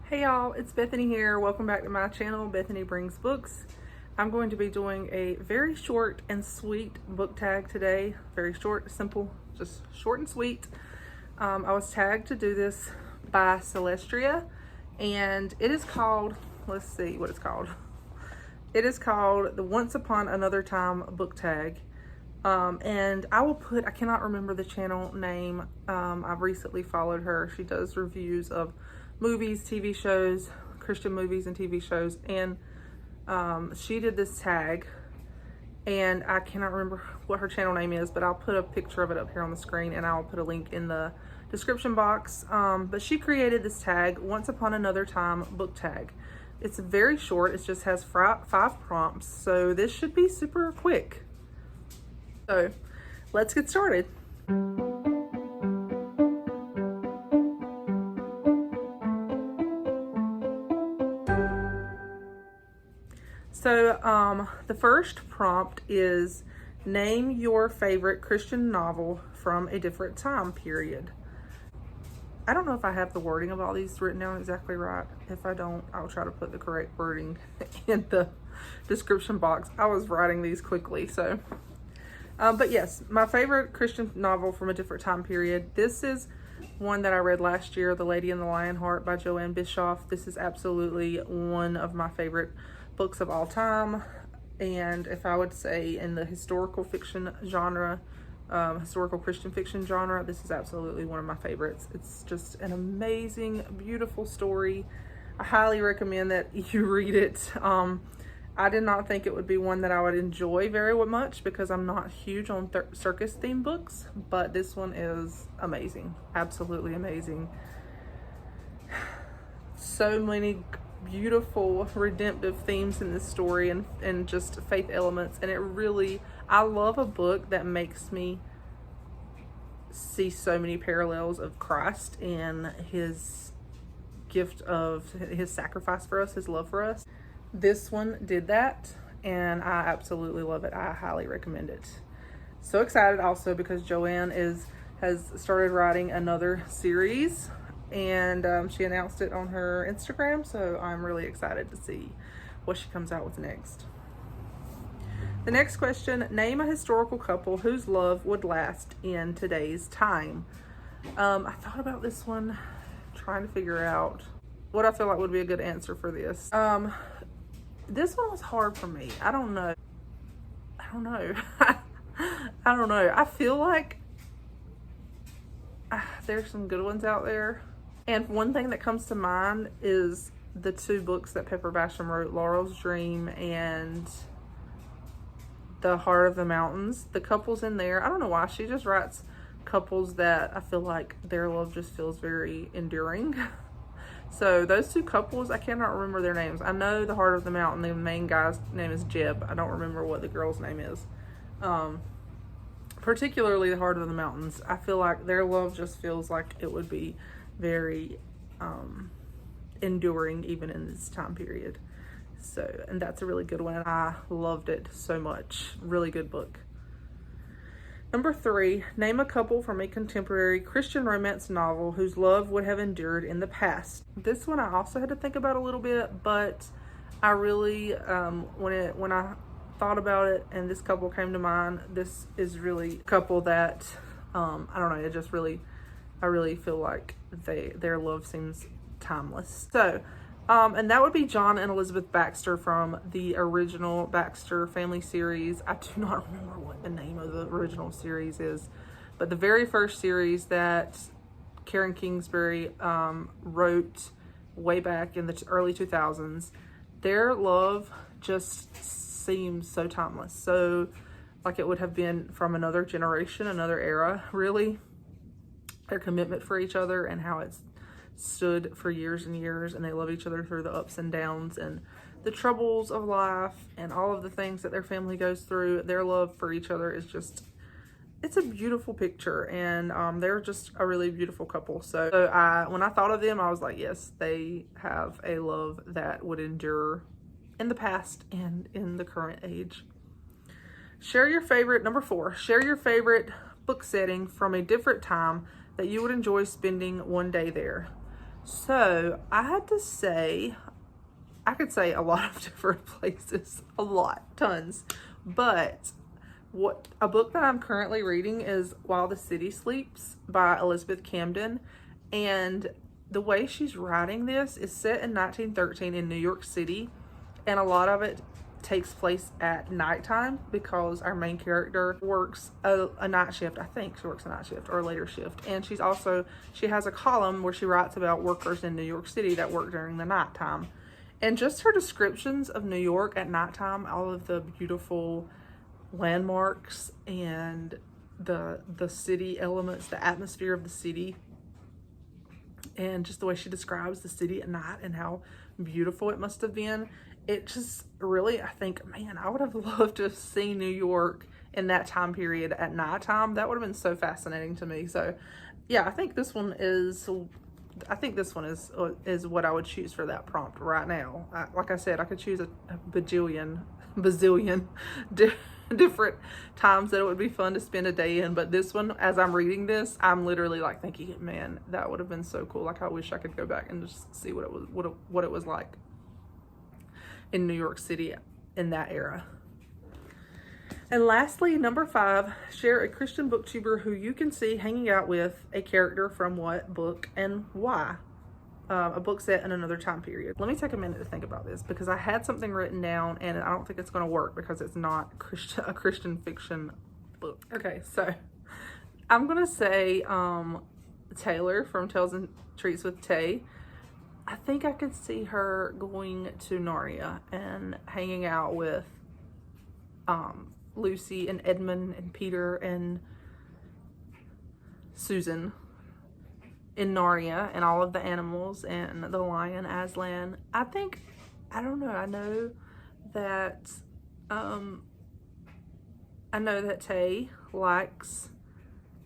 Hey y'all, it's Bethany here. Welcome back to my channel, Bethany Brings Books. I'm going to be doing a very short and sweet book tag today. Very short, simple, just short and sweet. I was tagged to do this by Celestria, and it is called, let's see what it's called. It is called the Once Upon Another Time book tag. And I cannot remember the channel name. I've recently followed her. She does reviews of movies, TV shows, Christian movies and TV shows, and she did this tag, and I cannot remember what her channel name is, but I'll put a picture of it up here on the screen, and I'll put a link in the description box. But she created this tag, Once Upon Another Time book tag. It's very short. It just has 5 prompts, so this should be super quick. So let's get started. So the first prompt is name your favorite Christian novel from a different time period. I don't know if I have the wording of all these written down exactly right. If I don't, I'll try to put the correct wording in the description box. I was writing these quickly, so. But yes, my favorite Christian novel from a different time period. This is one that I read last year, The Lady and the Lionheart by Joanne Bischoff. This is absolutely one of my favorite books of all time. And if I would say in the historical fiction genre, historical Christian fiction genre, this is absolutely one of my favorites. It's just an amazing, beautiful story. I highly recommend that you read it. I did not think it would be one that I would enjoy very much because I'm not huge on circus themed books, but this one is amazing, absolutely amazing. So many beautiful redemptive themes in this story and just faith elements, and I love a book that makes me see so many parallels of Christ and his gift of his sacrifice for us, his love for us. This one did that, and I absolutely love it. I highly recommend it. So excited also because Joanne has started writing another series, and she announced it on her Instagram, so I'm really excited to see what she comes out with next. The next question, name a historical couple whose love would last in today's time. I thought about this one, trying to figure out what I feel like would be a good answer for this. This one was hard for me. I don't know. I don't know. I feel like there's some good ones out there. And one thing that comes to mind is the 2 books that Pepper Basham wrote, Laurel's Dream and The Heart of the Mountains. The couples in there, I don't know why, she just writes couples that I feel like their love just feels very enduring. So those 2 couples, I cannot remember their names. I know The Heart of the Mountain, the main guy's name is Jeb. I don't remember what the girl's name is. Particularly The Heart of the Mountains. I feel like their love just feels like it would be very enduring even in this time period. So, and that's a really good one. I loved it so much. Really good book. Number 3, name a couple from a contemporary Christian romance novel whose love would have endured in the past. This one I also had to think about a little bit, but I really, when I thought about it and this couple came to mind, this is really a couple that, I don't know, it just really, I really feel like their love seems timeless. So, and that would be John and Elizabeth Baxter from the original Baxter family series. I do not remember what the name of the original series is, but the very first series that Karen Kingsbury wrote way back in the early 2000s, their love just seems so timeless. So like it would have been from another generation, another era, really. Their commitment for each other and how it's stood for years and years, and they love each other through the ups and downs and the troubles of life and all of the things that their family goes through. Their love for each other is just, it's a beautiful picture, and they're just a really beautiful couple. So when I thought of them, I was like, yes, they have a love that would endure in the past and in the current age. Number 4, share your favorite book setting from a different time that you would enjoy spending one day there. So I had to say, I could say a lot of different places, a lot, tons, but a book that I'm currently reading is While the City Sleeps by Elizabeth Camden, and the way she's writing this is set in 1913 in New York City, and a lot of it takes place at nighttime because our main character works a night shift. I think she works a night shift or a later shift, and she has a column where she writes about workers in New York City that work during the nighttime. And just her descriptions of New York at nighttime, all of the beautiful landmarks and the city elements, the atmosphere of the city, and just the way she describes the city at night and how beautiful it must have been. It just really, I think, man, I would have loved to have seen New York in that time period at nighttime. That would have been so fascinating to me. So yeah, I think this one is what I would choose for that prompt right now. Like I said, I could choose a bazillion different times that it would be fun to spend a day in, but this one, as I'm reading this, I'm literally like thinking, man, that would have been so cool. Like I wish I could go back and just see what it was like in New York City in that era. And lastly, number 5, share a Christian booktuber who you can see hanging out with a character from what book and why. A book set in another time period. Let me take a minute to think about this because I had something written down and I don't think it's going to work because it's not a Christian fiction book. Okay, so I'm going to say Taylor from Tales and Treats with Tay. I think I could see her going to Narnia and hanging out with Lucy and Edmund and Peter and Susan in Narnia and all of the animals and the lion Aslan. I don't know. I know that Tay likes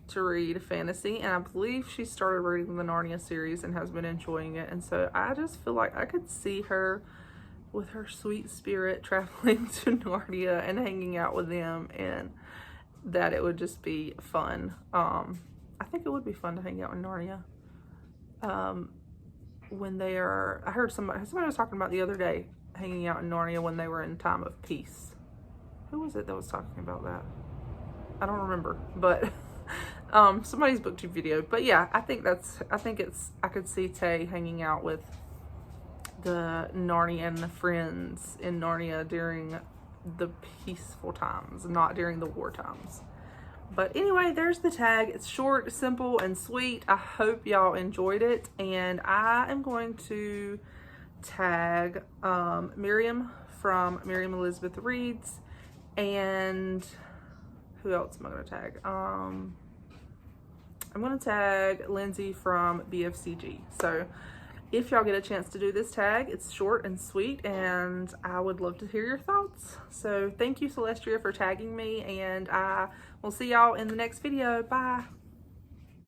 to read fantasy, and I believe she started reading the Narnia series and has been enjoying it, and so I just feel like I could see her with her sweet spirit traveling to Narnia and hanging out with them, and that it would just be fun. I think it would be fun to hang out in Narnia. When they are, I heard somebody was talking about the other day hanging out in Narnia when they were in time of peace. Who was it that was talking about that? I don't remember, but somebody's booktube video. But yeah, I could see Tay hanging out with the Narnian friends in Narnia during the peaceful times, not during the war times. But anyway, there's the tag. It's short, simple, and sweet. I hope y'all enjoyed it, and I am going to tag Miriam from Miriam Elizabeth Reads, and who else am I going to tag? I'm going to tag Lindsay from BFCG. So if y'all get a chance to do this tag, it's short and sweet, and I would love to hear your thoughts. So thank you, Celestria, for tagging me, and I will see y'all in the next video. Bye.